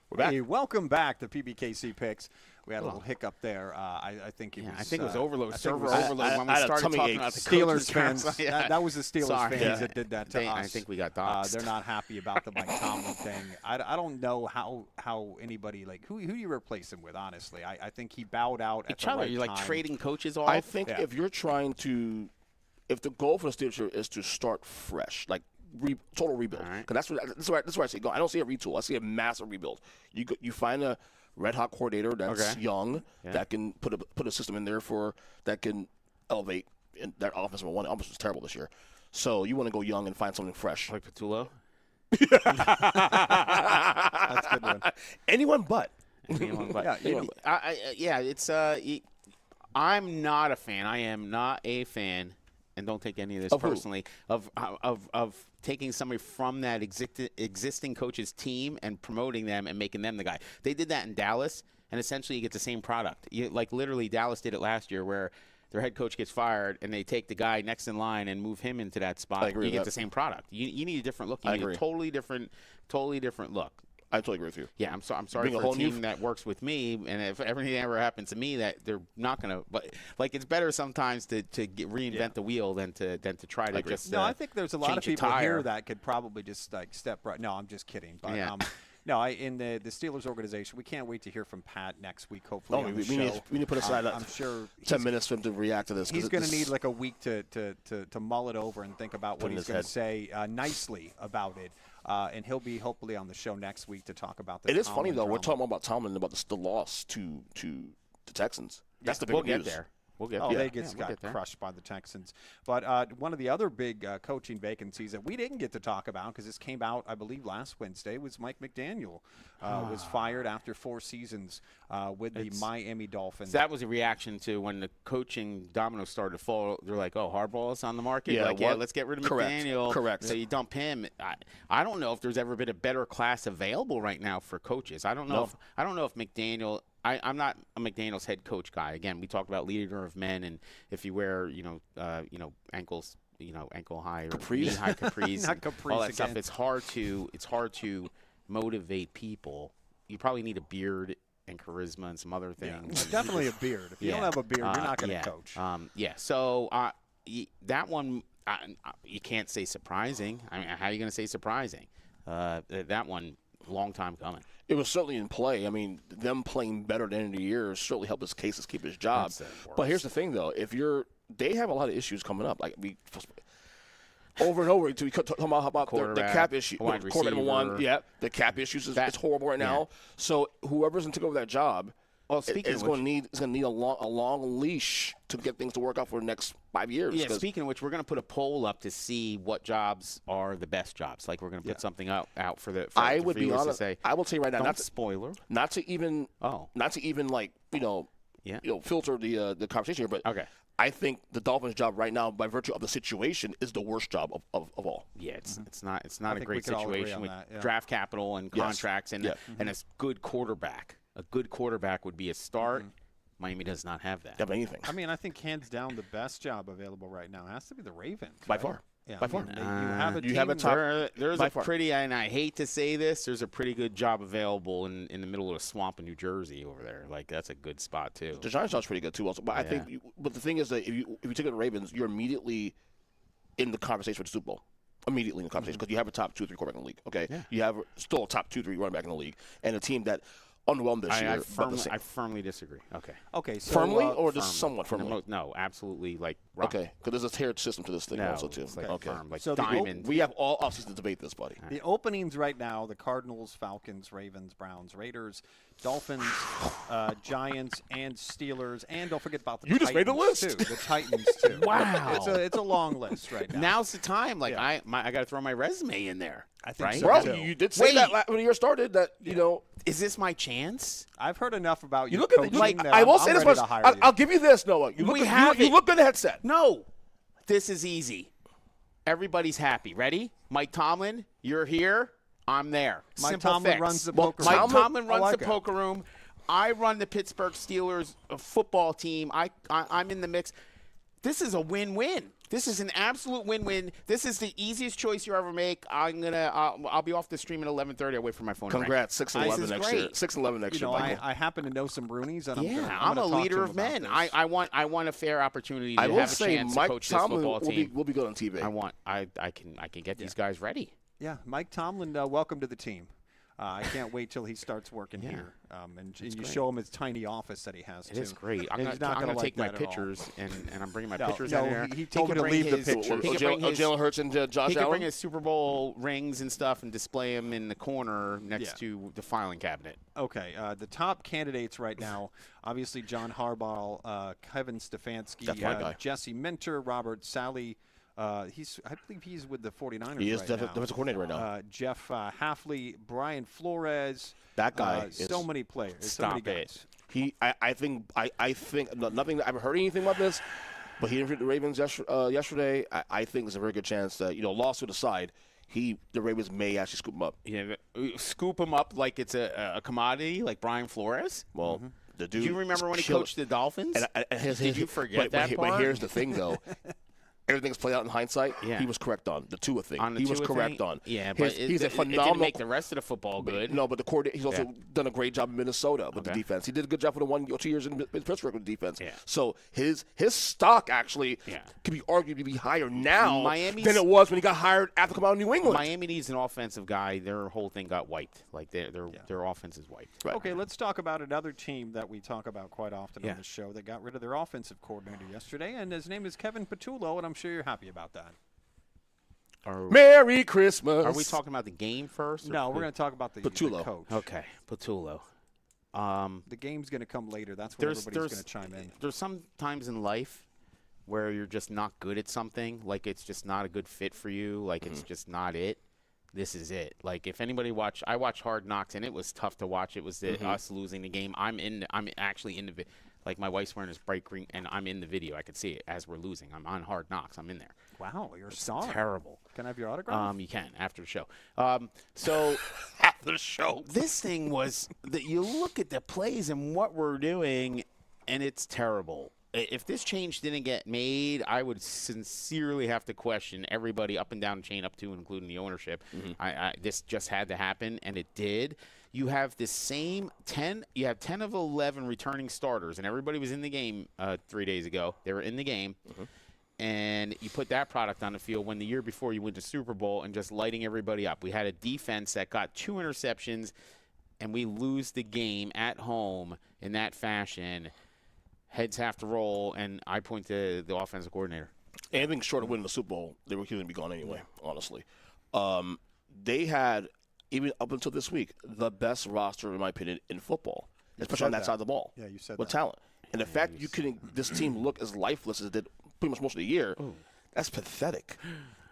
We're back. Hey, welcome back to PBKC Picks. We had a little hiccup there. I think it was. I think it was overload, server it was, overload when we started talking about the Steelers fans. Yeah. That was the Steelers fans that did that to us. I think we got doxxed. They're not happy about the Mike Tomlin thing. I don't know how anybody who do you replace him with? Honestly, I think he bowed out at the right time. You're like trading coaches off. I think if you're trying to, if the goal for the Steelers is to start fresh, like total rebuild, because that's where I see it go. I don't see a retool. I see a massive rebuild. You find a red hot coordinator that's young, that can put a system in there that can elevate in that offense. One offense was terrible this year, so you want to go young and find something fresh. Like Patullo. That's a good one. Anyone but. I'm not a fan. I am not a fan, and don't take any of this personally, of taking somebody from that existing coach's team and promoting them and making them the guy. They did that in Dallas, and essentially you get the same product. Literally Dallas did it last year where their head coach gets fired, and they take the guy next in line and move him into that spot. You get the same product. You need a different look. You need a totally different look. I totally agree with you. Yeah, I'm sorry for a team that works with me, and if everything ever happens to me, that they're not going to. But it's better sometimes to reinvent the wheel than to try to just. No, I think there's a lot of people here that could probably just step right. No, I'm just kidding. But no, in the Steelers organization, we can't wait to hear from Pat next week. Hopefully, on the show. We need to put aside. I'm sure 10 minutes for him to react to this. He's going to need like a week to mull it over and think about what he's going to say nicely about it. And he'll be hopefully on the show next week to talk about this. It is funny, though. We're talking about Tomlin, about the loss to the Texans. That's the big news. We'll get there. They got crushed by the Texans. But one of the other big coaching vacancies that we didn't get to talk about because this came out, I believe, last Wednesday, was Mike McDaniel was fired after 4 seasons with the Miami Dolphins. That was a reaction to when the coaching dominoes started to fall. They're like, Harbaugh's on the market. Let's get rid of McDaniel. Correct. So you dump him. I don't know if there's ever been a better class available right now for coaches. I don't know if McDaniel. I'm not a McDaniel's head coach guy. Again, we talked about leader of men, and if you wear, ankles, ankle high or knee high capris, not capris all that again. stuff. It's hard to motivate people. You probably need a beard and charisma and some other things. Yeah, definitely a beard. If you don't have a beard, you're not going to coach. So that one, you can't say surprising. I mean, how are you going to say surprising? That one, long time coming. It was certainly in play. I mean, them playing better at the end of the year certainly helped his cases keep his job. But here's the thing, though. They have a lot of issues coming up. Like over and over, we talk about the cap issue. Quarterback number 1, the cap issues it's horrible right now. So whoever's going to take over that job, is going to need a long leash to get things to work out for the next 5 years. Yeah, speaking of which, we're going to put a poll up to see what jobs are the best jobs. Like we're going to put something out for the I would be honest. To say, I will tell you right now, not to even filter the conversation here, but I think the Dolphins' job right now, by virtue of the situation, is the worst job of all. Yeah, it's not a great situation with draft capital and contracts and a good quarterback. A good quarterback would be a start. Miami does not have that. Have anything. I mean, I think hands down the best job available right now has to be the Ravens. By far. Yeah, by far. You have a top. There's a pretty, and I hate to say this, there's a pretty good job available in the middle of a swamp in New Jersey over there. Like that's a good spot too. The Giants job's pretty good too, also. But I think, but the thing is that if you take the Ravens, you're immediately in the conversation for the Super Bowl. Immediately in the conversation because you have a top 2 or 3 quarterback in the league. Okay, you have still a top 2 or 3 running back in the league, and a team that underwhelmed this year. I firmly disagree. Okay. So, firmly or just somewhat firmly? No, absolutely. Like okay, because there's a tiered system to this thing also too. Firm, like so diamond. We have all offseason to debate this, buddy. The openings right now: the Cardinals, Falcons, Ravens, Browns, Raiders, Dolphins, Giants, and Steelers, and don't forget about the Titans. You just made the list. Too. The Titans too. Wow, it's a long list right now. Now's the time. Like I got to throw my resume in there. I think so. Bro, you did say that when the year started that Is this my chance? I've heard enough about you. Look at I will say this much. I'll give you this, Noah. You look good in the headset. No, this is easy. Everybody's happy. Ready? Mike Tomlin, you're here. I'm there. Mike Tomlin runs the poker room. Mike Tomlin runs the poker room. I run the Pittsburgh Steelers football team. I'm in the mix. This is a win-win. This is an absolute win-win. This is the easiest choice you ever make. I'll be off the stream at 11:30. I'll wait for my phone. Congrats, 6-11 next year. 6-11 next year. I happen to know some Roonies, and I'm a leader of men. I want a fair opportunity to have a chance to coach this football team. Will be good on TV. I can get these guys ready. Yeah, Mike Tomlin, welcome to the team. I can't wait till he starts working here, and you show him his tiny office that he has. It is great. I'm going to take my pictures, and I'm bringing my pictures out here. He told me to leave the pictures. Jalen Hurts and Josh Allen? He can bring his Super Bowl rings and stuff and display them in the corner next to the filing cabinet. Okay, the top candidates right now, obviously John Harbaugh, Kevin Stefanski, Jesse Minter, Robert Saleh. I believe he's with the 49ers. He is right now. defensive coordinator right now. Jeff Hafley, Brian Flores. That guy. So many players. Stop so many guys. I think nothing. I haven't heard anything about this, but he interviewed the Ravens yesterday. I think there's a very good chance that lawsuit aside, the Ravens may actually scoop him up. Yeah, scoop him up like it's a commodity, like Brian Flores. Well. The dude. Do you remember when he coached the Dolphins? Did you forget that part? But here's the thing, though. Everything's played out in hindsight. Yeah. He was correct on the Tua thing. On the he was Tua correct thing? on. Yeah, but he's a phenomenal. It didn't make the rest of the football good. No, but the coordinator. He's also done a great job in Minnesota with the Okay. defense. He did a good job for the 1 or 2 years in Pittsburgh with the defense. Yeah. So his stock actually could be argued to be higher now than it was when he got hired after coming out of New England. Miami needs an offensive guy. Their whole thing got wiped. Like their offense is wiped. Right. Okay, let's talk about another team that we talk about quite often on the show that got rid of their offensive coordinator yesterday, and his name is Kevin Patullo, and I'm sure you're happy about that. Merry Christmas. Are we talking about the game first? No, we're going to talk about the coach. Okay, Patullo. The game's going to come later. That's where everybody's going to chime in. There's some times in life where you're just not good at something, like it's just not a good fit for you, like it's just not it. This is it. Like if anybody I watched Hard Knocks, and it was tough to watch. It was us losing the game. I'm actually in the like my wife's wearing this bright green, and I'm in the video. I could see it as we're losing. I'm on Hard Knocks. I'm in there. Wow, you're a star. Terrible. Can I have your autograph? You can after the show. So after the show, this thing was that you look at the plays and what we're doing, and it's terrible. If this change didn't get made, I would sincerely have to question everybody up and down the chain, up to and including the ownership. This just had to happen, and it did. You have the same 10. You have 10 of 11 returning starters, and everybody was in the game 3 days ago. They were in the game. And you put that product on the field when the year before you went to Super Bowl and just lighting everybody up. We had a defense that got 2 interceptions, and we lose the game at home in that fashion. Heads have to roll, and I point to the offensive coordinator. Anything short of winning the Super Bowl, they were going to be gone anyway, honestly. They had, even up until this week, the best roster, in my opinion, in football, especially on that side of the ball. Yeah, you said with that. talent. And the fact you couldn't, this team look as lifeless as it did pretty much most of the year, that's pathetic.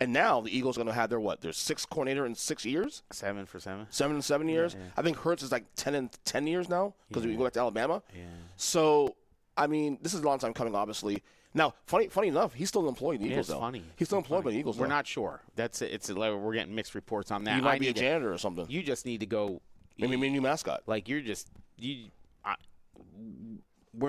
And now the Eagles are going to have their 6th coordinator in 6 years? 7 for 7. 7 in 7 years? Yeah. I think Hurts is like 10 in 10 years now because we go back to Alabama. Yeah. So, I mean, this is a long time coming, obviously. Now, funny enough, he's still employed in the Eagles, though. Funny. He's still employed by the Eagles, We're not sure. We're getting mixed reports on that. He might be a janitor or something. You just need to go. Maybe a new mascot. Like, where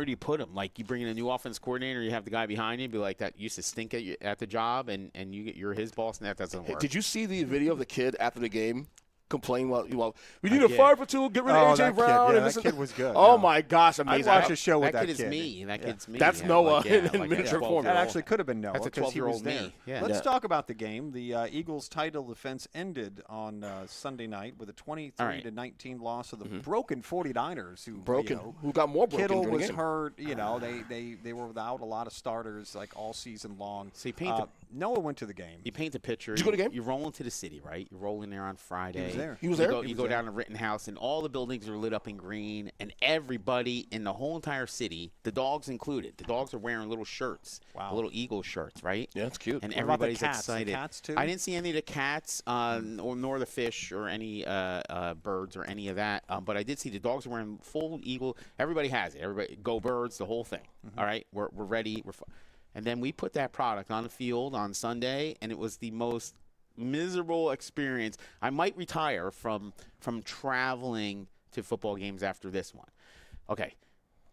do you put him? Like, you bring in a new offense coordinator, you have the guy behind you, be like, that used to stink at the job, and you're his boss, and that doesn't work. Did you see the video of the kid after the game? Complain we need a 5 for 2, get rid of AJ Brown. Yeah, that kid was good. Oh my gosh, amazing! I watched a show with that kid. That kid is me. That kid's me. That's Noah in miniature form. That actually could have been Noah. That's a 12-year-old me. Yeah. Let's talk about the game. The Eagles' title defense ended on Sunday night with a 23-19 loss of the broken 49ers. Who got more broken? Kittle was hurt. They were without a lot of starters like all season long. So Noah went to the game. You paint the picture. Did you go to the game? You roll into the city, right? You roll in there on Friday. He was there. You go down to Rittenhouse, and all the buildings are lit up in green, and everybody in the whole entire city, the dogs included, the dogs are wearing little shirts, little Eagle shirts, right? Yeah, that's cute. And what everybody's about the cats? excited. The cats too? I didn't see any of the cats, nor the fish, or any birds, or any of that. But I did see the dogs are wearing full Eagle. Everybody has it. Everybody, go Birds, the whole thing. All right, we're ready. And then we put that product on the field on Sunday, and it was the most miserable experience. I might retire from traveling to football games after this one. Okay,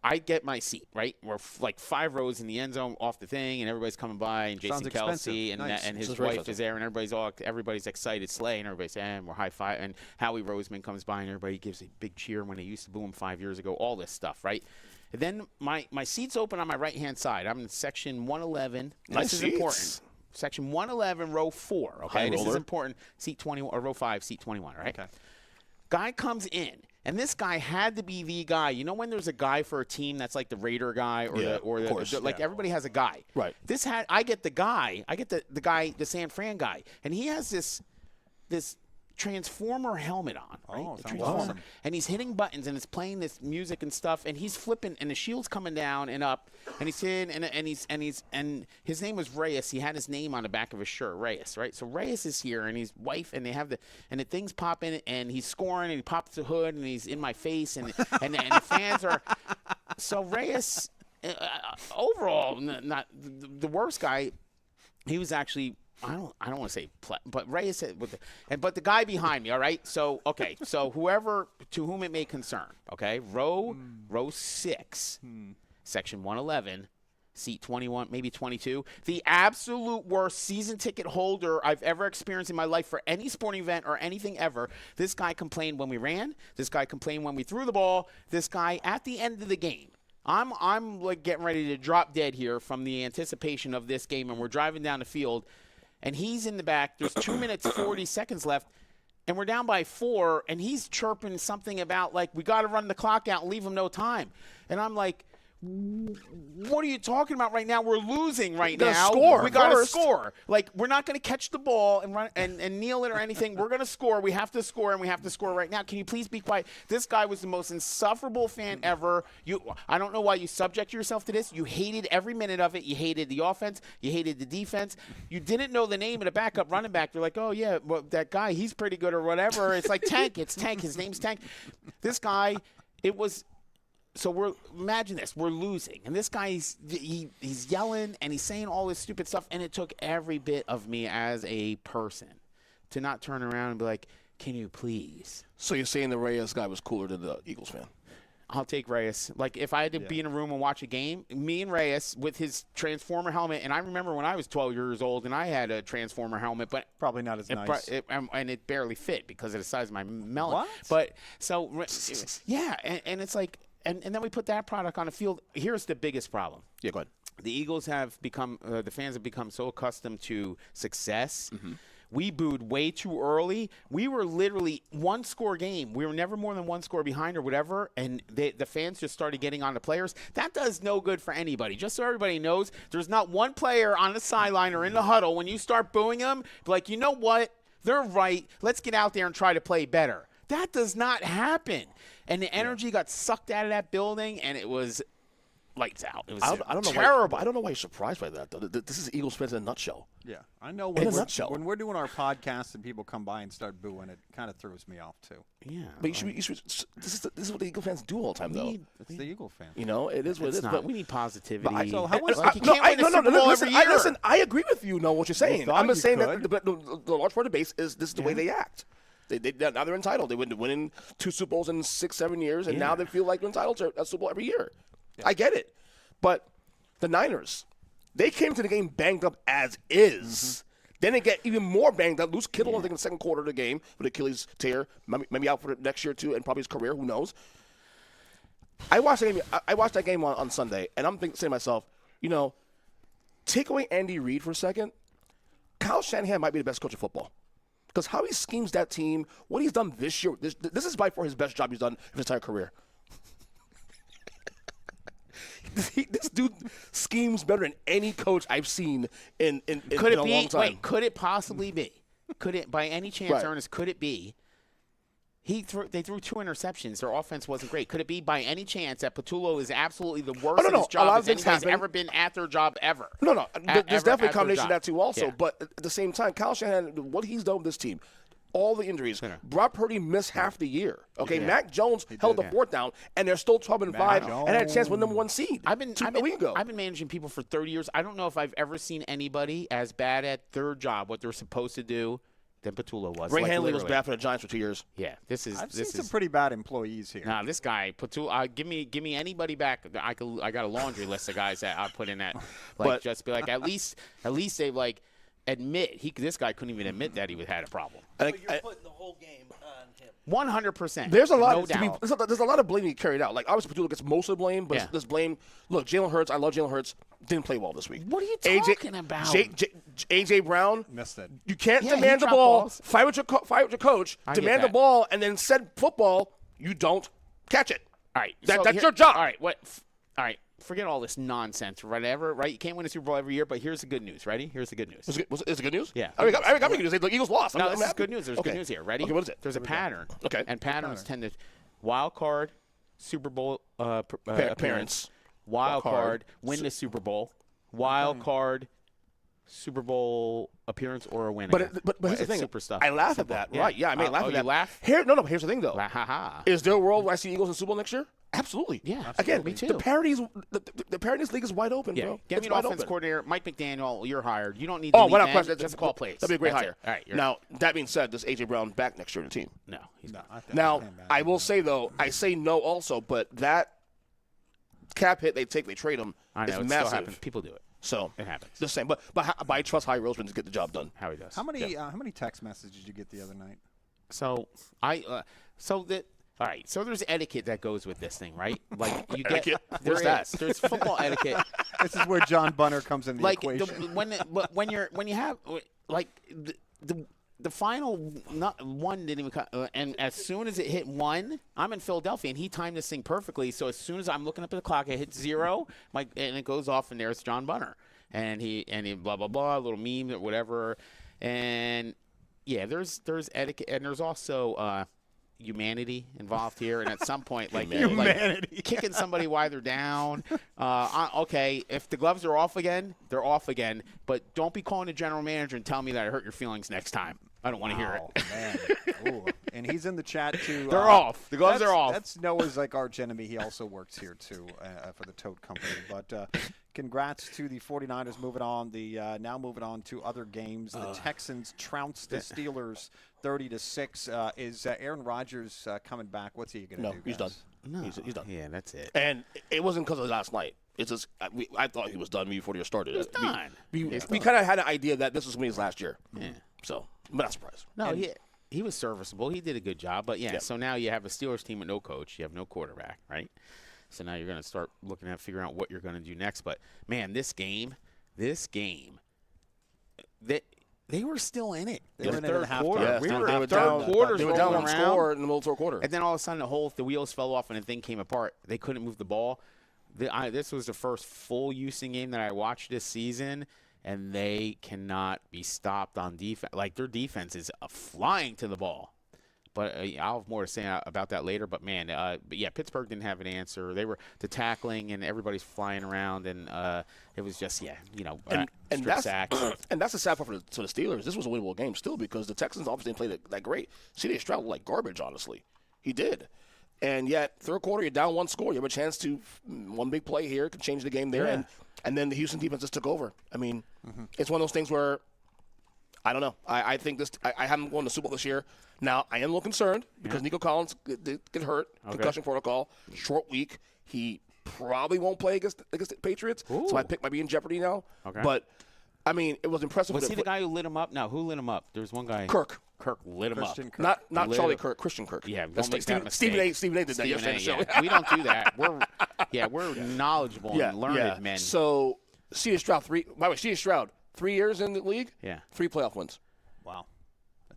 I get my seat, right? We're like 5 rows in the end zone off the thing, and everybody's coming by, and Jason Kelsey and his wife is there, and everybody's excited, Slay, and everybody's saying we're high five, and Howie Roseman comes by, and everybody gives a big cheer when they used to boo him 5 years ago. All this stuff, right? And then my seat's open on my right hand side. I'm in section 111. Nice This is seats. important. Section 111, row 4. Okay, High this roller. is important. Seat 21 or row 5, seat 21. Right. Okay. Guy comes in. And this guy had to be the guy. You know when there's a guy for a team that's like the Raider guy like everybody has a guy. Right. I get the guy. I get the guy, the San Fran guy. And he has this Transformer helmet on, right? Oh, The sounds Transformer. awesome. And he's hitting buttons and it's playing this music and stuff and he's flipping and the shield's coming down and up and he's hitting and his name was Reyes. He had his name on the back of his shirt, Reyes, right? So Reyes is here and his wife and they have the thing's popping and he's scoring and he pops the hood and he's in my face and the fans are so Reyes overall not the worst guy. He was actually I don't want to say, but Reyes said, but the guy behind me, all right. So whoever to whom it may concern, okay, row 6, section 111, seat 21, maybe 22. The absolute worst season ticket holder I've ever experienced in my life for any sporting event or anything ever. This guy complained when we ran. This guy complained when we threw the ball. This guy at the end of the game. I'm like getting ready to drop dead here from the anticipation of this game, and we're driving down the field. And he's in the back. There's 2 minutes, 40 seconds left. And we're down by 4. And he's chirping something about, like, we got to run the clock out and leave him no time. And I'm like, what are you talking about right now? We're losing right now. We got to score. Like, we're not going to catch the ball and run and kneel it or anything. We're going to score. We have to score, and we have to score right now. Can you please be quiet? This guy was the most insufferable fan ever. I don't know why you subject yourself to this. You hated every minute of it. You hated the offense. You hated the defense. You didn't know the name of the backup running back. You're like, oh, yeah, well, that guy, he's pretty good or whatever. It's like Tank. It's Tank. His name's Tank. This guy, it was – so imagine this, we're losing, and this guy he's yelling and he's saying all this stupid stuff, and it took every bit of me as a person to not turn around and be like, can you please? So you're saying the Reyes guy was cooler than the Eagles fan? I'll take Reyes. Like, if I had to be in a room and watch a game, me and Reyes with his Transformer helmet, and I remember when I was 12 years old and I had a Transformer helmet, but probably not as nice. And it barely fit because of the size of my melon. What? But so yeah, and it's like. And then we put that product on the field. Here's the biggest problem. Yeah, go ahead. The Eagles have become, the fans have become so accustomed to success. Mm-hmm. We booed way too early. We were literally one-score game. We were never more than one score behind or whatever, and the fans just started getting on the players. That does no good for anybody. Just so everybody knows, there's not one player on the sideline or in the huddle when you start booing them, like, you know what? They're right. Let's get out there and try to play better. That does not happen. And the energy got sucked out of that building, and it was lights out. It was I don't know terrible. I don't know why you're surprised by that, though. This is Eagles fans in a nutshell. Yeah, I know when we're doing our podcast and people come by and start booing, it kind of throws me off too. Yeah, but you should. This is what the Eagle fans do all the time, though. It's the Eagle fan. You know, it is what it is. But we need positivity. So how was you can't win a Super Bowl every year. Listen, I agree with you. Know what you're saying? I'm just saying could. that the large part of the base is this is the way they act. Now they're entitled. They went winning 2 Super Bowls in 6-7 years, and now they feel like they're entitled to a Super Bowl every year. Yeah. I get it. But the Niners, they came to the game banged up as is. Mm-hmm. Then they get even more banged up. Lose Kittle, I think, in the second quarter of the game with Achilles tear. Maybe out for the next year, too, and probably his career. Who knows? I watched that game on Sunday, and I'm saying to myself, you know, take away Andy Reid for a second. Kyle Shanahan might be the best coach of football. Because how he schemes that team, what he's done this year, this is by far his best job he's done in his entire career. This dude schemes better than any coach I've seen in a long time. Wait, could it possibly be? Could it, by any chance, Ernest, could it be? They threw 2 interceptions. Their offense wasn't great. Could it be by any chance that Patullo is absolutely the worst at his job as anybody's ever been at their job ever? No. There's definitely a combination of that too also. Yeah. But at the same time, Kyle Shanahan, what he's done with this team, all the injuries. Brock Purdy missed half the year. Okay, Mac Jones held the 4th down, and they're still 12-5 and had a chance to win #1 seed. I've been managing people for 30 years. I don't know if I've ever seen anybody as bad at their job, what they're supposed to do, than Patullo was. Ray like, Handley was literally. bad for the Giants for 2 years. Yeah, this is I've seen some pretty bad employees here. Nah, this guy Patullo. Give me anybody back. I got a laundry list of guys that I put in that. Like, But- just be like, at least they like admit this guy couldn't even admit that he had a problem. I So think, you're putting the whole game on him. 100%. there's a lot. No doubt. There's a lot of blame carried out. Like obviously, Patullo gets most of the blame, but Yeah. this blame. Look, Jalen Hurts. I love Jalen Hurts. Didn't play well this week. What are you talking about? AJ Brown. Missed it. You can't Yeah, he demand the dropped ball. balls. Fight with your coach. I get Demand the that. ball, and then said football. You don't catch it. All right, That's your job. All right, all right, forget all this nonsense, whatever. Right? You can't win a Super Bowl every year, but here's the good news. Ready? Here's the good news. Is it good news? Yeah. I got me good news. The Eagles lost. No, I'm this is happy. good news. There's Okay. good news here. Ready? Okay, what is it? There's a pattern. Okay. And patterns tend to wild card, Super Bowl Parents. appearance, wild card, win the Super Bowl, wild card, Super Bowl appearance or a win. But again. here's the It's thing. super stuff. I laugh at Football. that. Yeah. Right? Yeah, I mean, laugh oh, at you that. laugh? Here, no. Here's the thing, though. Ha ha. Is there a world where I see Eagles in Super Bowl next year? Absolutely. Yeah, Again, me too. the parity in this league is wide open, Yeah, bro. get It's me an wide offense open. coordinator, Mike McDaniel. You're hired. You don't need. Oh, to without lead question. men, just call plays. That'd be a great That's hire. it. All right. Now, that being said, does AJ Brown back next year in the team? no, he's not. Now, I will say though, I say no also, but that cap hit they trade him I know is it still massive. happens. People do it. So It happens. the same, but I trust Howie Roseman to get the job done. How he does. How many text messages did you get the other night? So all right. So there's etiquette that goes with this thing, right? Like you get Etiquette? there What's that? is. There's football etiquette. This is where John Bunner comes in the Like equation. when you have like the final one didn't even cut, and as soon as it hit one, I'm in Philadelphia and he timed this thing perfectly. So as soon as I'm looking up at the clock, it hits zero, and it goes off, and there's John Bunner, and he blah blah blah, a little meme or whatever, and yeah, there's etiquette, and there's also humanity involved here, and at some point, like kicking somebody while they're down. Okay, if the gloves are off again, they're off again. But don't be calling the general manager and telling me that I hurt your feelings next time. I don't want to hear it. Man. Ooh. And he's in the chat too. They're off. The gloves are off. That's Noah's like arch enemy. He also works here too for the Toad Company. But congrats to the 49ers moving on. Now moving on to other games. The Texans trounced the Steelers 30-6. Is Aaron Rodgers coming back? What's he going to do? He's done. No. He's done. Yeah, that's it. And it wasn't because of last night. It's just I thought he was done before the year started. He's done. We kind of had an idea that this was his last year. Yeah. So, I'm not surprised. No, he was serviceable. He did a good job. But, yeah, Yep. so now you have a Steelers team with no coach. You have no quarterback, right? So now you're going to start looking at figuring out what you're going to do next. But, man, this game, they were still in it. They were in it at third halftime. quarter. Yeah, we they were were third down. quarters They were down rolling one around. score in the middle of the third quarter. And then all of a sudden the wheels fell off and the thing came apart. They couldn't move the ball. This was the first full Houston game that I watched this season, and they cannot be stopped on defense. Like, their defense is flying to the ball. But I'll have more to say about that later. But, man, Pittsburgh didn't have an answer. They were the tackling, and everybody's flying around, and it was just, and strip sack. And that's the sad part for the Steelers. This was a winnable game still because the Texans obviously didn't play that great. C.J. Stroud looked like garbage, honestly. He did. And yet, third quarter, you're down one score. You have a chance to one big play here could change the game there, and then the Houston defense just took over. I mean, it's one of those things where I don't know. I think this. I haven't won the Super Bowl this year. Now I am a little concerned because Nico Collins did get hurt, concussion protocol, short week. He probably won't play against the Patriots, so my pick might be in jeopardy now. Okay. But I mean, it was impressive. Was he the guy who lit him up? No, who lit him up? There's one guy. Kirk lit him Christian up. Kirk. Not Lit Charlie him. Kirk, Christian Kirk. Yeah, That's don't make that mistake. Stephen A. did that yesterday. Stephen on A, the show. We don't do that. We're knowledgeable and learned men. So C.J. Stroud by the way, C.J. Stroud 3 years in the league. Yeah. 3 playoff wins. Wow.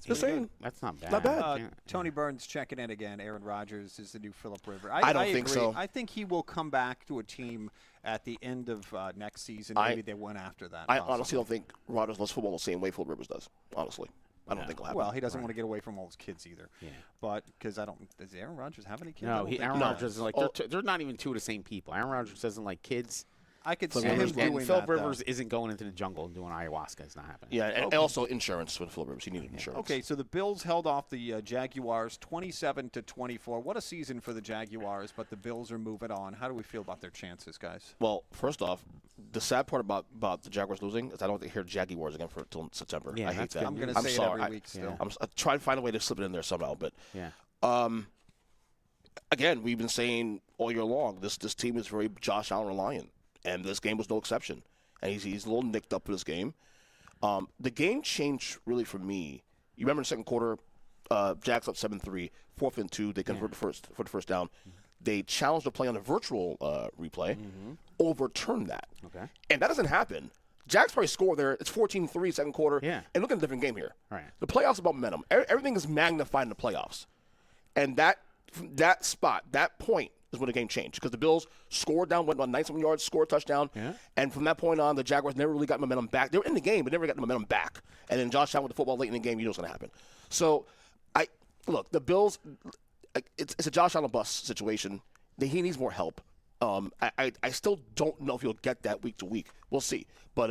Just saying. That's not bad. Not bad. Tony Burns checking in again. Aaron Rodgers is the new Phillip Rivers. I don't think agree. so. I think he will come back to a team at the end of next season. Maybe they win after that. I possibly. honestly don't think Rodgers loves football the same way Phil Rivers does. Honestly, I don't think it'll happen. Well, he doesn't want to get away from all his kids either. Yeah. But because does Aaron Rodgers have any kids? No, Aaron does. Rodgers is like they're not even two of the same people. Aaron Rodgers doesn't like kids. I could see Philip him Rivers. doing And Philip that, though. Rivers isn't going into the jungle and doing ayahuasca. It's not happening. Yeah, and also insurance with Philip Rivers. He needed insurance. Okay, so the Bills held off the Jaguars 27-24. What a season for the Jaguars, but the Bills are moving on. How do we feel about their chances, guys? Well, first off, the sad part about the Jaguars losing is I don't hear Jaguars again until September. Yeah, I hate that's that. good. I'm going to say sorry. it every week still. I try to find a way to slip it in there somehow, but Yeah. again, we've been saying all year long this team is very Josh Allen reliant, and this game was no exception. And he's a little nicked up for this game. The game changed really for me. You remember in the second quarter, Jags up 7-3, 4th and 2. They converted for the first down. They challenged the play on a virtual replay, overturned that. Okay. And that doesn't happen. Jags probably score there. It's 14-3 second quarter. Yeah. And look at a different game here. Right. The playoffs is about momentum. Everything is magnified in the playoffs. And that spot, that point, is when the game changed because the Bills scored down, went on 97 yards, scored a touchdown. Yeah. And from that point on, the Jaguars never really got momentum back. They were in the game, but never got the momentum back. And then Josh Allen with the football late in the game, you know what's going to happen. So, look, the Bills, it's a Josh Allen bust situation. He needs more help. I still don't know if he'll get that week to week. We'll see. But,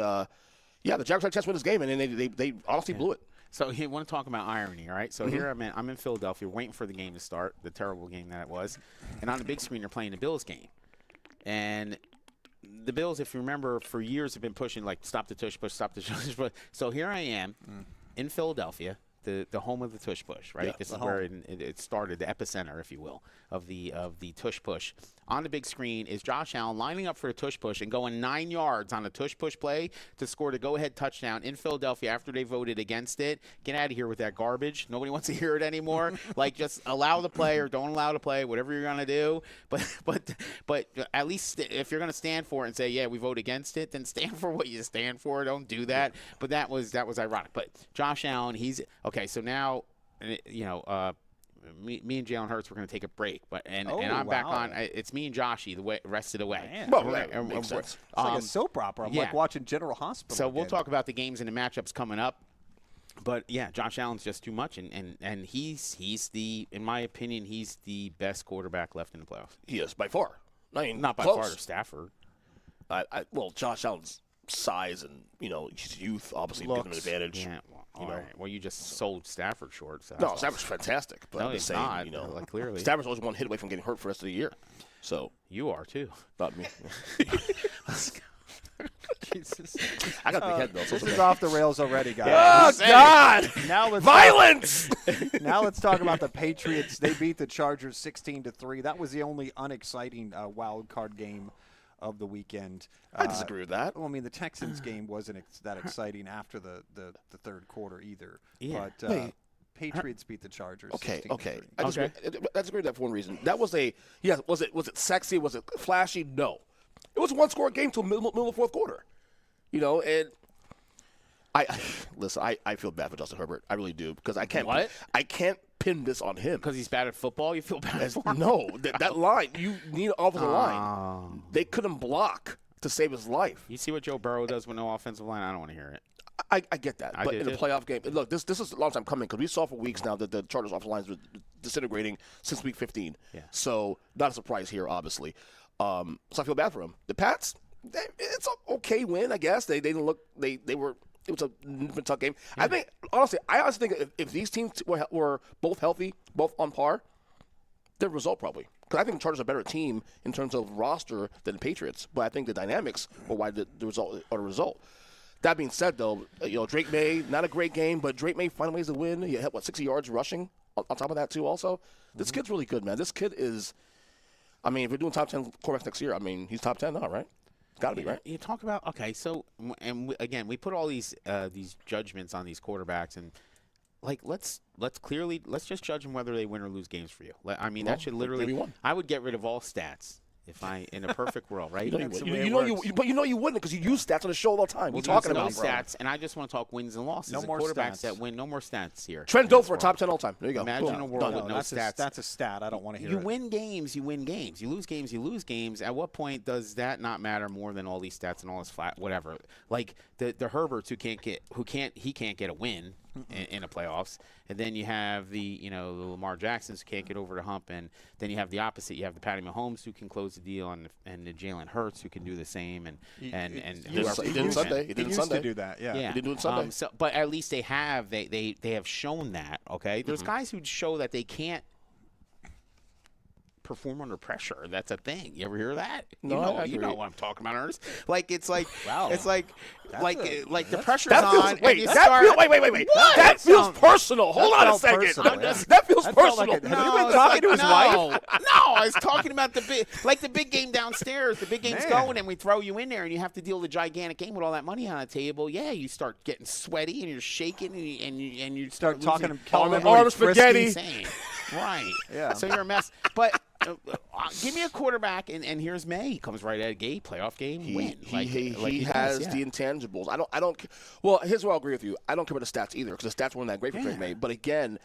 the Jaguars had a chance to win this game, and then they honestly blew it. So you want to talk about irony, right? So here I'm in Philadelphia, waiting for the game to start, the terrible game that it was, and on the big screen you're playing the Bills game, and the Bills, if you remember, for years have been pushing like stop the tush push, stop the tush push. So here I am in Philadelphia, the home of the tush push, right? Yeah, this is where it started, the epicenter, if you will, of the tush push. On the big screen is Josh Allen lining up for the tush push and going 9 yards on a tush push play to score the go-ahead touchdown in Philadelphia after they voted against it. Get out of here with that garbage. Nobody wants to hear it anymore. Like, just allow the play or don't allow the play, whatever you're going to do. But at least if you're going to stand for it and say, yeah, we vote against it, then stand for what you stand for. Don't do that. But that was ironic. But Josh Allen, he's – okay, so now, me and Jalen Hurts, we're going to take a break, and I'm back on. It's me and Joshy the rest of the way. Man. Well, makes sense. It's like a soap opera. I'm like watching General Hospital. So we'll talk about the games and the matchups coming up. But yeah, Josh Allen's just too much, and he's in my opinion, he's the best quarterback left in the playoffs. He is by far. I mean, not by close. far to Stafford. Well, Josh Allen's size and his youth obviously gives him an advantage. Yeah. All right. Well, you just sold Stafford short. So no, Stafford's fantastic, but no, I'm just saying, not, like clearly, Stafford's always one hit away from getting hurt for the rest of the year. So you are too. Not me. Let's go. Jesus. I got the head though. This is off the rails already, guys. Oh God! Now let's violence. Now let's talk about the Patriots. They beat the Chargers 16-3. That was the only unexciting wild card game of the weekend. I disagree with that. Well, I mean, the Texans game wasn't that exciting after the third quarter either. Yeah. But Patriots beat the Chargers. Okay. 16-3. I disagree with that for one reason. That was was it sexy? Was it flashy? No. It was a one-score game till middle of the fourth quarter. And I feel bad for Justin Herbert. I really do because I can't pin this on him because he's bad at football. You feel bad for him? No, that line, you need an offensive line. They couldn't block to save his life. You see what Joe Burrow does with no offensive line? I don't want to hear it. I get that, but in a playoff game, look, this is a long time coming because we saw for weeks now that the Chargers' offensive lines were disintegrating since week 15. Yeah. So not a surprise here, obviously. So I feel bad for him. The Pats, it's an okay win, I guess. They didn't look. They were. It was a tough game. Yeah. I honestly think if these teams were both healthy, both on par, the result probably. Because I think the Chargers are a better team in terms of roster than the Patriots. But I think the dynamics were why the result are the result. That being said, though, Drake May, not a great game, but Drake May finally ways to win. He had 60 yards rushing on top of that too. Also, this kid's really good, man. This kid is. I mean, if we're doing top 10 quarterbacks next year, I mean, he's top 10 now, right? Got to be, right? You talk about so again, we put all these judgments on these quarterbacks, and like let's just judge them whether they win or lose games for you. I mean, that should literally. I would get rid of all stats if in a perfect world, right? But you wouldn't because you use stats on the show all the time. We're talking about stats, and I just want to talk wins and losses. No more quarterbacks stats. that win. No more stats here. Trent Dilfer, top 10 all time. There you go. Imagine a world with no stats. That's a stat. I don't want to hear it. You win games. You win games. You lose games. You lose games. At what point does that not matter more than all these stats and all this flat whatever? Like the Herberts who can't get a win. in the playoffs. And then you have the Lamar Jacksons who can't get over the hump, and then you have the opposite. You have the Patty Mahomes who can close the deal, and the Jalen Hurts who can do the same. He did Sunday. He did Sunday. To do that. Yeah. He did do it Sunday. But at least they have shown that. Okay, there's guys who show that they can't perform under pressure. That's a thing. You ever hear that? No, you know what I'm talking about, Ernest. Like it's like wow. It's like the pressure's on. Wait. That feels personal. Hold on a second. That feels personal. Have you been talking to his wife? No, I was talking about the big game downstairs. The big game's going, and we throw you in there, and you have to deal with a gigantic game with all that money on the table. Yeah, you start getting sweaty, and you're shaking, and you start talking to arm spaghetti. Right. Yeah. So you're a mess. But give me a quarterback, and here's May. He comes right out of the gate, playoff game, win. He has the intangibles. I don't. Well, here's where I'll agree with you. I don't care about the stats either because the stats weren't that great for Drake May. But again,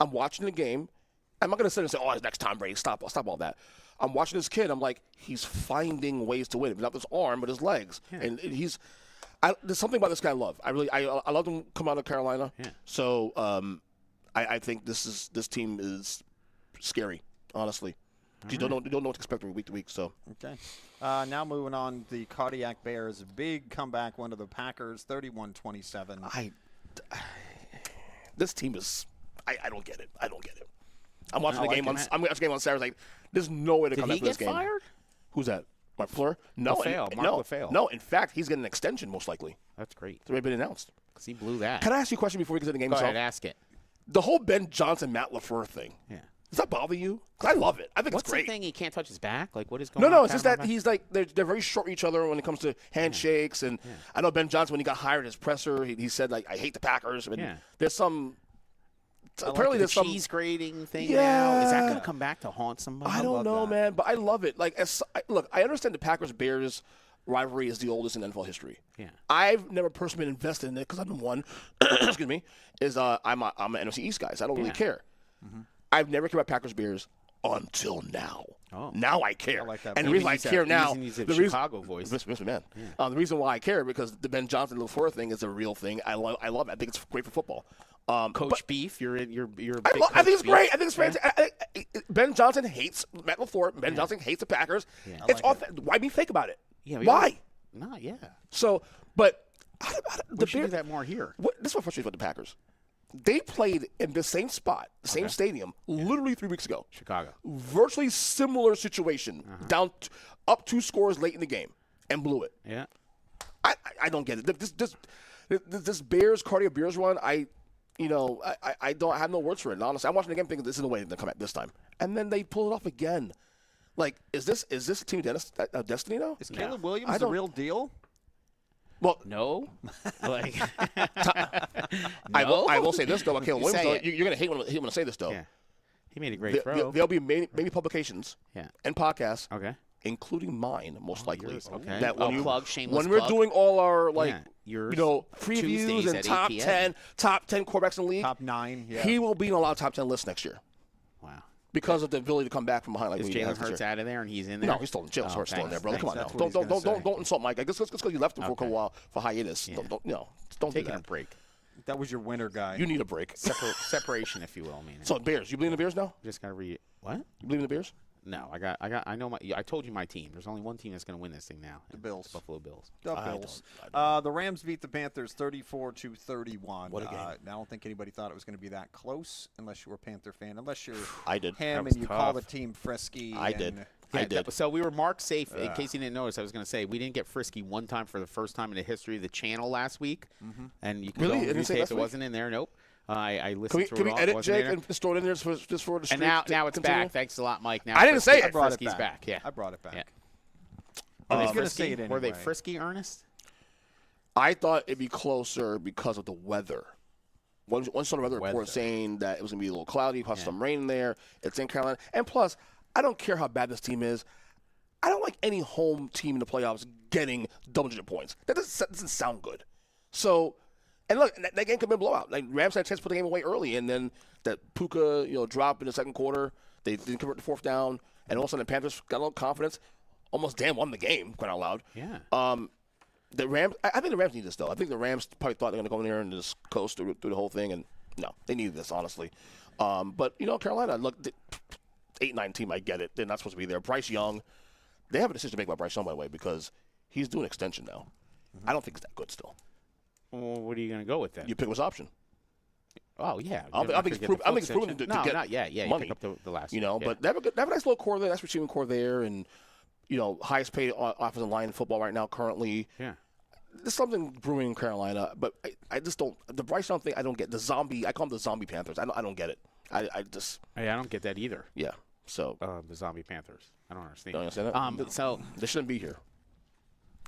I'm watching the game. I'm not going to sit and say, "Oh, it's next Tom Brady." Stop all that. I'm watching this kid. I'm like, he's finding ways to win. Not his arm, but his legs, and he's. There's something about this guy I love. I love him come out of Carolina. Yeah. So I think this team is scary, honestly. You don't know what to expect from week to week. So okay. Now moving on, the Cardiac Bears, big comeback win of the Packers, 31-27. This team is. I don't get it. I'm watching the game on. I'm watching the game on Saturday. Like, there's no way to come back to this game. Did he get fired? Who's that? Mark Fleur? No, Mark LaFleur. No, in fact, he's getting an extension most likely. That's great. It's already been announced. Because he blew that. Can I ask you a question before we get to the game? Go ahead, ask it. The whole Ben Johnson, Matt LaFleur thing. Yeah. Does that bother you? Because I love it. I think What's it's great. The thing? He can't touch his back? Like, what is going on? No, it's just that he's like, they're very short with each other when it comes to handshakes. And I know Ben Johnson, when he got hired as presser, he said, like, I hate the Packers. I mean, there's some. Apparently, there's some cheese grating thing now. Is that going to come back to haunt somebody? I don't know, man, but I love it. Like, look, I understand the Packers-Bears rivalry is the oldest in NFL history. Yeah, I've never personally been invested in it because I've been one. Excuse me. I'm an NFC East guy, so I don't really care. Mm-hmm. I've never cared about Packers-Bears until now. Oh. Now I care. I like that. And the reason I care now, the Chicago voice. Mr. Man. The reason why I care because the Ben Johnson LaFleur thing is a real thing. I love it. I think it's great for football. Coach Beef, you're a big I think it's great. I think it's fantastic. Ben Johnson hates Matt LaFleur. Ben Johnson hates the Packers. Yeah. It's why be fake about it? Yeah, why? Yeah. So, but we should do that more here. This is what frustrates me about the Packers. They played in the same spot, the same stadium, literally 3 weeks ago. Chicago. Virtually similar situation, down up 2 scores late in the game, and blew it. Yeah. I don't get it. This Bears Cardiac Bears run, I don't have no words for it. Honestly, I'm watching the game thinking this is the way they come back this time, and then they pull it off again. Like, is this a team of destiny now? Is Caleb Williams the real deal? Well, no. Like, I will say this though about Caleb Williams. Though, you're going to hate when I say this though. Yeah. He made a great throw. There'll be many publications and podcasts, including mine, most likely. Yours, okay. That when we're doing all our yours, previews and top 10 quarterbacks in the league, top 9. Yeah. He will be in a lot of top 10 lists next year. Wow. Because of the ability to come back from behind. Like is Jalen Hurts out of there and he's in there? No, he's still in jail. Still in there, brother. Come on now. Don't insult Mike. I guess because you left him for a while for hiatus. Yeah. Don't take do that. A break. That was your winner guy. You need a break. Separation, if you will. So Bears. You believe in the Bears now? Just gotta read. What? You believe in the Bears? No, I know I told you my team. There's only one team that's going to win this thing now. The Bills. It's Buffalo Bills. The Bills. The Rams beat the Panthers 34-31. What a game. I don't think anybody thought it was going to be that close unless you were a Panther fan. Unless you're I did. him and you call the team frisky. I did. So we were marked safe. In case you didn't notice, I was going to say we didn't get frisky one time for the first time in the history of the channel last week. Mm-hmm. And you can go and tape. It wasn't in there. Nope. I listened to it. Can we edit Jake and throw it in there just for the street? And now it's back. Thanks a lot, Mike. Now I didn't say it. I brought Frisky's it back. Yeah, I brought it back. Yeah. I was going to say it anyway. Were they frisky, Ernest? I thought it'd be closer because of the weather. One sort of weather report saying that it was going to be a little cloudy, possibly some rain there. It's in Carolina. And plus, I don't care how bad this team is. I don't like any home team in the playoffs getting double-digit points. That doesn't sound good. So, and look, that game could have been a blowout. Like, Rams had a chance to put the game away early, and then that Puka, drop in the second quarter. They didn't convert the fourth down, and all of a sudden the Panthers got a little confidence. Almost damn won the game, quite out loud. Yeah. The Rams. I think the Rams need this though. I think the Rams probably thought they're going to go in there and just coast through the whole thing, and no, they needed this honestly. But Carolina, look, 8-9 team. I get it. They're not supposed to be there. Bryce Young. They have a decision to make about Bryce Young, by the way, because he's doing extension now. I don't think it's that good still. Well, what are you going to go with then? You pick his option. Oh yeah, I think it's proven to get not yet. Yeah, money. you pick up the last. But they have a nice little core there. That's receiving core there, and highest paid offensive line in football right now currently. Yeah. There's something brewing in Carolina, but I just don't. The Bryce Young thing, I don't get. The zombie, I call them the zombie Panthers. I don't get it. I don't get that either. Yeah. So the zombie Panthers. I don't understand. Don't understand that? So they shouldn't be here.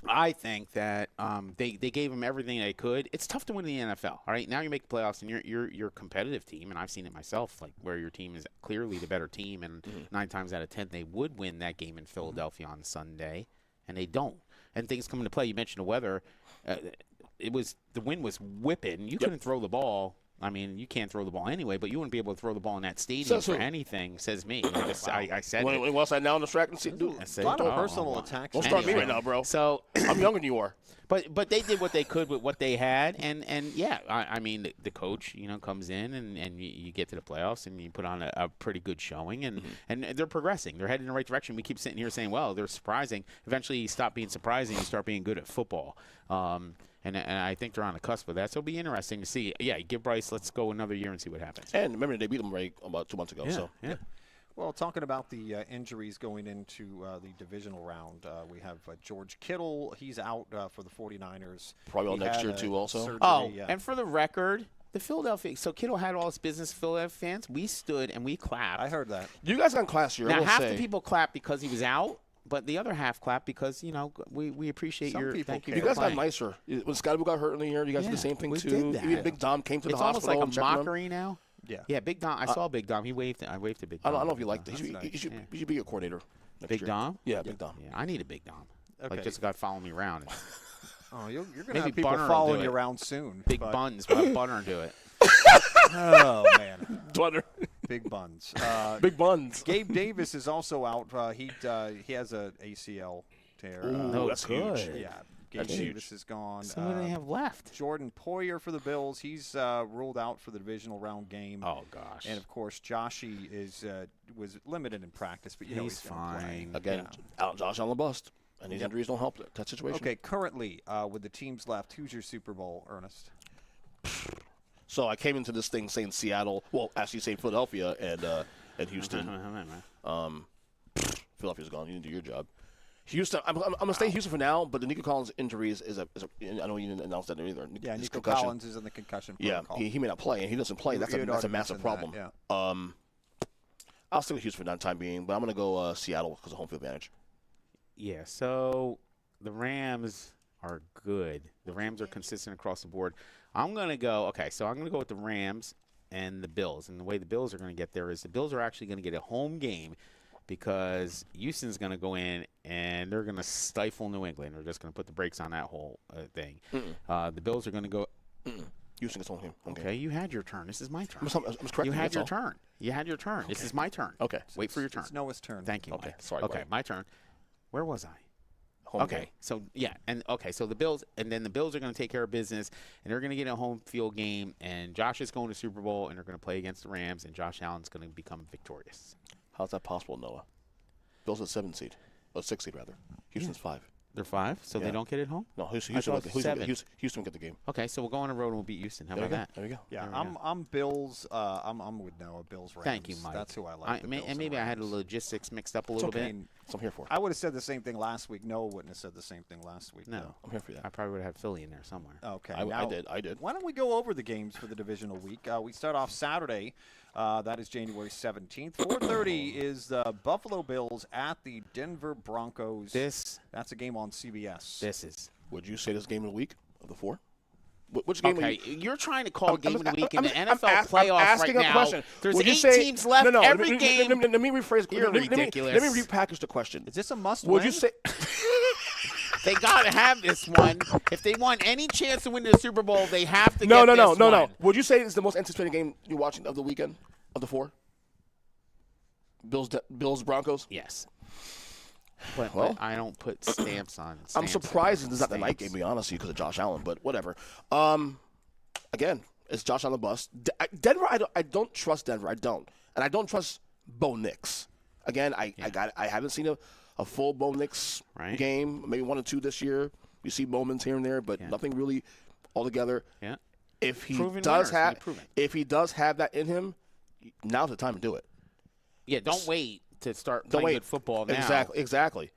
I think that they gave them everything they could. It's tough to win in the NFL. All right, now you make the playoffs and you're a competitive team, and I've seen it myself, like where your team is clearly the better team, and 9 times out of 10 they would win that game in Philadelphia on Sunday, and they don't. And things come into play. You mentioned the weather. The wind was whipping. You couldn't throw the ball. I mean, you can't throw the ball anyway, but you wouldn't be able to throw the ball in that stadium for anything, says me. I said it. When I now on the track and see, dude, a lot of personal attacks. Don't start me right now, bro. So I'm younger than you are. But they did what they could with what they had, and yeah, I mean the coach comes in and you get to the playoffs and you put on a pretty good showing, and they're progressing. They're heading in the right direction. We keep sitting here saying, well, they're surprising. Eventually, you stop being surprising, you start being good at football. And I think they're on the cusp of that. So it'll be interesting to see. Yeah, give Bryce. Let's go another year and see what happens. And remember, they beat them about 2 months ago. Yeah. Well, talking about the injuries going into the divisional round, we have George Kittle. He's out for the 49ers. Probably all next year, too, also. Surgery, and for the record, the Philadelphia – so Kittle had all his business, Philadelphia fans. We stood and we clapped. I heard that. You guys got class here. Now, half the people clapped because he was out. But the other half clap because, we appreciate Some your people thank you. You guys playing. got nicer. When Scotty got hurt in the year, you guys did the same thing, too. Did that. Even Big Dom came to the hospital. It's almost like a mockery now. Yeah. Yeah, Big Dom. I saw Big Dom. He waved. I waved to Big I Dom. don't know if you like that. You should be a coordinator next Big year. Dom? Yeah, Big Dom. Yeah, I need a Big Dom. Okay. Like just a guy following me around. Oh, you're going to Maybe have people Bunner will following do you it. around soon. Big buns. We'll have Bunner do it. Oh, man. Butter. Big buns. Big buns. Gabe Davis is also out. He has a ACL tear. Ooh, that's good. huge. Yeah. Gabe Davis is gone. So what do they have left? Jordan Poyer for the Bills. He's ruled out for the divisional round game. Oh, gosh. And, of course, Joshy was limited in practice, but he's fine. Again, Josh on the bust. And these injuries don't help that situation. Okay, currently, with the teams left, who's your Super Bowl, Ernest? So I came into this thing saying Seattle. Well, actually saying Philadelphia and Houston. Philadelphia's gone. You didn't do your job. Houston. I'm gonna stay in Houston for now. But the Nico Collins injury is I know you didn't announce that either. Yeah, Nico Collins is in the concussion protocol. Yeah, he may not play, and he doesn't play. That's a massive problem. That, yeah. I'll stay with Houston for that time being, but I'm gonna go Seattle because of home field advantage. Yeah. So the Rams are good. The Rams are consistent across the board. I'm going to go with the Rams and the Bills. And the way the Bills are going to get there is the Bills are actually going to get a home game because Houston's going to go in and they're going to stifle New England. They're just going to put the brakes on that whole thing. The Bills are going to go. Houston gets home game. Okay, you had your turn. This is my turn. You had your turn. You had your turn. Okay. This is my turn. Okay. Wait for your turn. It's Noah's turn. Thank you, Okay. Mike. Sorry. Okay, my turn. Where was I? Home game. So the Bills, and then the Bills are going to take care of business, and they're going to get a home field game, and Josh is going to Super Bowl, and they're going to play against the Rams, and Josh Allen's going to become victorious. How's that possible, Noah? Bills are 7 seed, 6 seed rather. Houston's 5. They're 5, so they don't get it home. No, Houston get the game. Okay, so we'll go on the road and we'll beat Houston. How about that? There you go. Yeah, I'm Bills. I'm with Noah. Bills Rams. Thank you, Mike. That's who I like. And maybe I had the logistics mixed up a little bit. That's what I'm here for. I would have said the same thing last week. Noah wouldn't have said the same thing last week. No, I'm here for that. I probably would have had Philly in there somewhere. Okay, I did. Why don't we go over the games for the divisional week? We start off Saturday. That is January 17th. 4:30 is the Buffalo Bills at the Denver Broncos. That's a game on CBS. Would you say this game of the week of the 4? Which game? Okay, you're trying to call game of the week in the NFL playoffs right now. Question. There's Would 8 you say, teams left. No, Every game. Let me rephrase. You're ridiculous. Let me repackage the question. Is this a must Would win? you say? They got to have this one. If they want any chance to win the Super Bowl, they have to No. get this one. Would you say it's the most anticipated game you're watching of the weekend of the 4? Bills Broncos? Yes. But I don't put stamps on. I'm surprised it's not the night game, to be honest with you, because of Josh Allen. But whatever. Again, it's Josh Allen bust. Denver, I don't trust Denver. I don't, and I don't trust Bo Nix. Again, I haven't seen a full Bo Nix game. Maybe 1 or 2 this year. You see moments here and there, but nothing really altogether. Yeah. If he does have that in him, now's the time to do it. Yeah. Don't wait to start playing good football now. Exactly.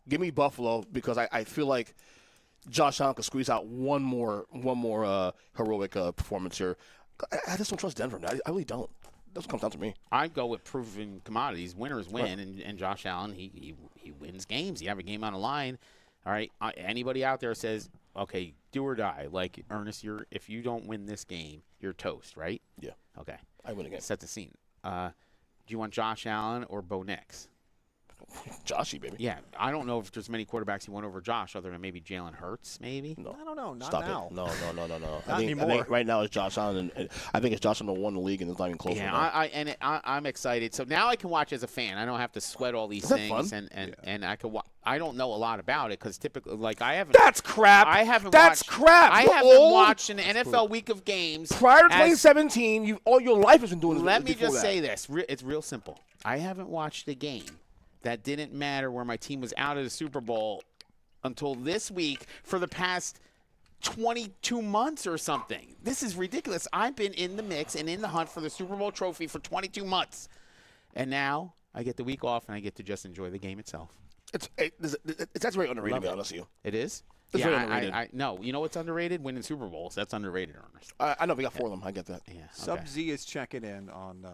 Give me Buffalo because I feel like Josh Allen could squeeze out one more heroic performance here. I just don't trust Denver, man. I really don't. That comes down to me. I'd go with proven commodities. Winners win, and Josh Allen, he wins games. You have a game on the line. All right. Anybody out there says, okay, do or die. Like, Ernest, if you don't win this game, you're toast, right? Yeah. Okay. I win again. Set the scene. Do you want Josh Allen or Bo Nix? Joshy, baby. Yeah, I don't know if there's many quarterbacks you want over Josh other than maybe Jalen Hurts, maybe. No. I don't know. Not Stop now. It. No. Not anymore. I think right now it's Josh Allen, and I think it's Josh Allen won the league, and it's not even close. Yeah, I'm excited. So now I can watch as a fan. I don't have to sweat all these things, and I can. I don't know a lot about it because typically, like I haven't. That's crap. I haven't. That's crap. I haven't watched an NFL week of games prior to 2017. All your life has been doing this. Let me just say this. It's real simple. I haven't watched a game that didn't matter where my team was out of the Super Bowl until this week for the past 22 months or something. This is ridiculous. I've been in the mix and in the hunt for the Super Bowl trophy for 22 months. And now I get the week off and I get to just enjoy the game itself. That's very underrated, to be honest with you. It is? It's very underrated. No, you know what's underrated? Winning Super Bowls. That's underrated, Ernest. I know we got 4 of them. I get that. Yeah. Sub-Z is checking in on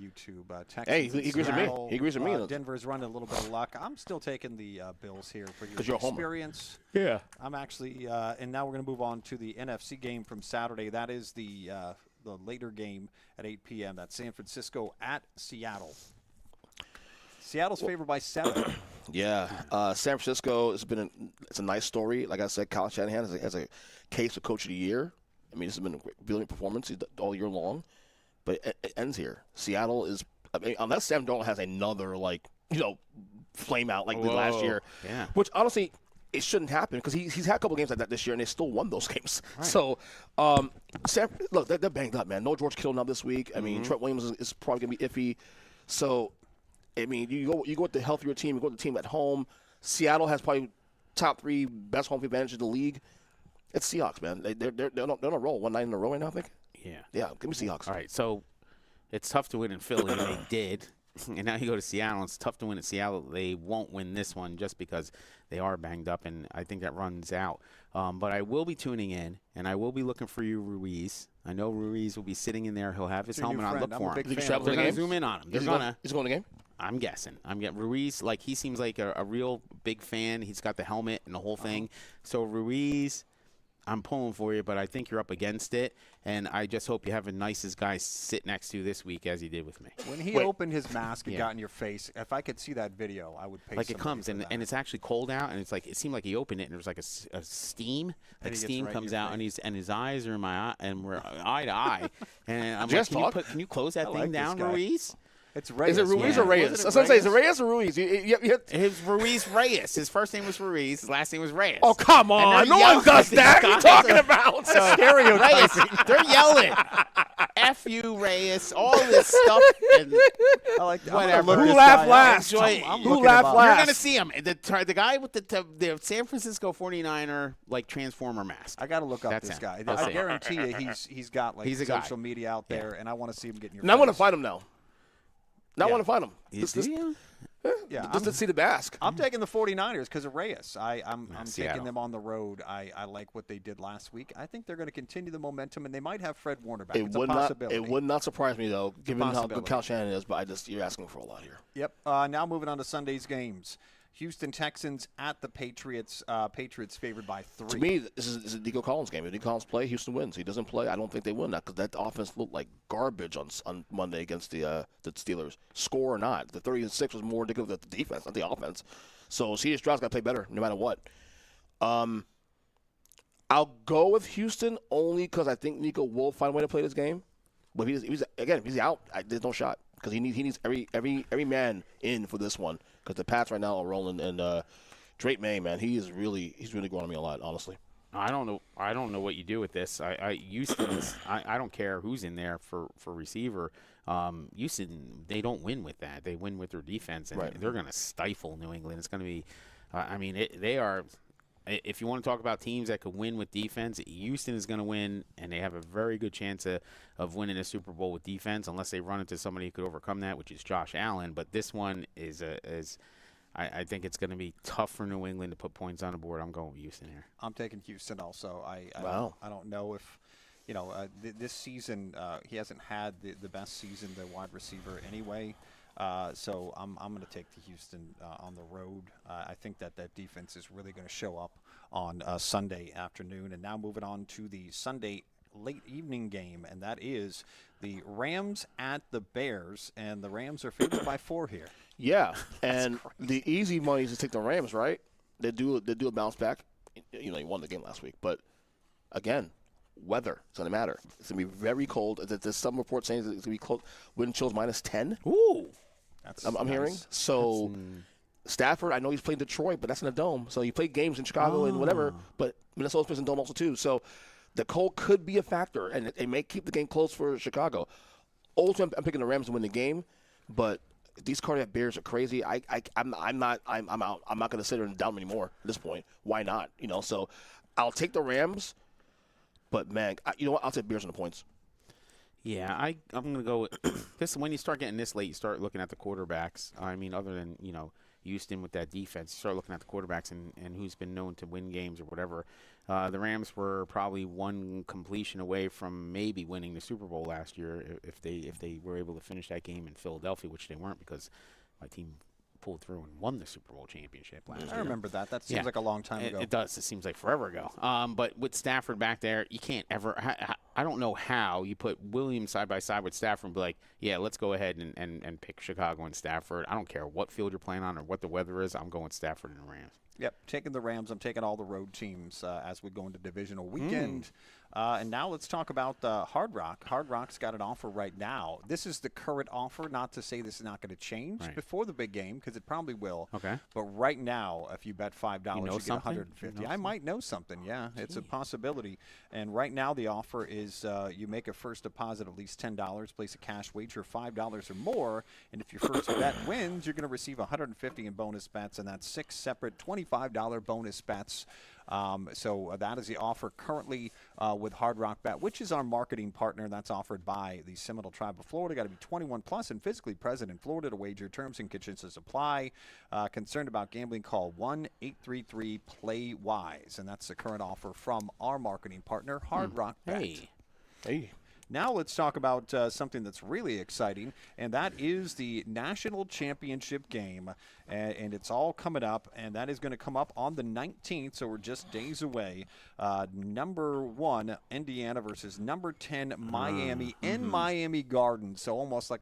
YouTube. Texans, hey, he agrees with me. He agrees with me. Denver's running a little bit of luck. I'm still taking the Bills here for your you're experience. Yeah. I'm actually, and now we're going to move on to the NFC game from Saturday. That is the later game at 8 p.m. That's San Francisco at Seattle. Seattle's favored by 7. Yeah. San Francisco it's a nice story. Like I said, Kyle Shanahan has a case for Coach of the Year. I mean, this has been a brilliant performance all year long. But it ends here. Seattle is, unless Sam Darnold has another, flame out like last year. Yeah. Which, honestly, it shouldn't happen because he's had a couple games like that this year, and they still won those games. Right. So, look, they're banged up, man. No George Kittle now this week. I mean, Trent Williams is probably going to be iffy. So, I mean, you go with the healthier team. You go with the team at home. Seattle has probably top 3 best home field advantage in the league. It's Seahawks, man. They're on a roll. 1 night in a row right now, I think. Yeah, give me Seahawks. All right, so it's tough to win in Philly. They did. And now you go to Seattle. It's tough to win at Seattle. They won't win this one just because they are banged up, and I think that runs out. But I will be tuning in, and I will be looking for you, Ruiz. I know Ruiz will be sitting in there. He'll have his helmet on. Look for him. They're going to zoom in on him. He's going to go in the game? I'm guessing. I'm getting Ruiz. Like, he seems like a real big fan. He's got the helmet and the whole thing. So, Ruiz, I'm pulling for you, but I think you're up against it, and I just hope you have a nicest guy sit next to you this week as he did with me. When he opened his mask and got in your face, if I could see that video, I would pay. Like it comes, and it's actually cold out, and it's like it seemed like he opened it, and there was like a steam, like steam comes out, and his eyes are in my eye, and we're eye to eye, and I'm like, can you close that thing down, Ruiz? It's Reyes. Is it Ruiz or Reyes? I was going to say, is it Reyes or Ruiz? His Ruiz Reyes. His first name was Ruiz. His last name was Reyes. Oh, come on. No one does that. What are you talking about? So, stereotyping. They're yelling. F you, Reyes. All this stuff. And I like whatever. Who laughed last? Who laughed last? You're going to see him. The guy with the San Francisco 49er, Transformer mask. I got to look up this guy. I guarantee you he's got, social media out there, and I want to see him get in your face. I want to fight him now. Now I want to find him. Just to see the mask. I'm taking the 49ers because of Reyes. I'm taking them on the road. I like what they did last week. I think they're going to continue the momentum, and they might have Fred Warner back. It's a possibility. It would not surprise me, though, given how good Kyle Shanahan is, but you're asking for a lot here. Yep. Now moving on to Sunday's games. Houston Texans at the Patriots. Patriots favored by 3. To me, this is a Nico Collins game. If Nico Collins play, Houston wins. He doesn't play, I don't think they win that because that offense looked like garbage on Monday against the Steelers. Score or not, the 30-6 was more indicative of the defense, not the offense. So C.J. Stroud's got to play better no matter what. I'll go with Houston only because I think Nico will find a way to play this game. But if he's out, there's no shot because he needs every man in for this one. because the Pats right now are rolling, and Drake May, man, he's really growing on me a lot, honestly. I don't know what you do with this. Houston, I don't care who's in there for receiver. Houston, they don't win with that. They win with their defense, and they're going to stifle New England. It's going to be, they are. If you want to talk about teams that could win with defense, Houston is going to win, and they have a very good chance of winning a Super Bowl with defense, unless they run into somebody who could overcome that, which is Josh Allen. But this one is I think it's going to be tough for New England to put points on the board. I'm going with Houston here. I'm taking Houston also. I don't know if, this season he hasn't had the best season, the wide receiver anyway. So I'm going to take the Houston on the road. I think that defense is really going to show up on Sunday afternoon. And now moving on to the Sunday late evening game, and that is the Rams at the Bears. And the Rams are favored by 4 here. Yeah, and the easy money is to take the Rams, right? They do a bounce back. You won the game last week, but again, weather it's going to matter. It's going to be very cold. There's some reports saying it's going to be cold. Wind chills -10. Ooh. I'm hearing. So Stafford, I know he's played Detroit, but that's in a dome. So you play games in Chicago and whatever, but Minnesota's plays in dome also too. So the cold could be a factor, and it may keep the game close for Chicago. Ultimately, I'm picking the Rams to win the game, but these cardiac Bears are crazy. I'm out. I'm not going to sit there and doubt them anymore at this point. Why not? So I'll take the Rams, but man, you know what? I'll take Bears on the points. Yeah, I'm going to go with this. When you start getting this late, you start looking at the quarterbacks. I mean, other than, Houston with that defense, you start looking at the quarterbacks and who's been known to win games or whatever. The Rams were probably one completion away from maybe winning the Super Bowl last year if they were able to finish that game in Philadelphia, which they weren't because my team pulled through and won the Super Bowl championship last year. I remember that. That seems like a long time ago. It does. It seems like forever ago. But with Stafford back there, you can't ever I don't know how you put Williams side by side with Stafford and be like, yeah, let's go ahead and pick Chicago and Stafford. I don't care what field you're playing on or what the weather is. I'm going Stafford and the Rams. Yep, taking the Rams. I'm taking all the road teams as we go into divisional weekend. And now let's talk about Hard Rock. Hard Rock's got an offer right now. This is the current offer, not to say this is not going to change before the big game, because it probably will. Okay. But right now, if you bet $5, you get something? $150. I might know something, yeah. It's a possibility. And right now the offer is you make a first deposit of at least $10, place a cash wager of $5 or more, and if your first bet wins, you're going to receive $150 in bonus bets, and that's 6 separate $25 bonus bets. So that is the offer currently with Hard Rock Bet, which is our marketing partner. That's offered by the Seminole Tribe of Florida. Got to be 21 plus and physically present in Florida to wager. Terms and conditions apply. Concerned about gambling, call 1-833-PLAY-WISE. And that's the current offer from our marketing partner, Hard Rock Bet. Hey. Now let's talk about something that's really exciting, and that is the National Championship game. And it's all coming up, and that is going to come up on the 19th, so we're just days away. Number 1, Indiana versus number 10, Miami, in Miami Gardens. So almost like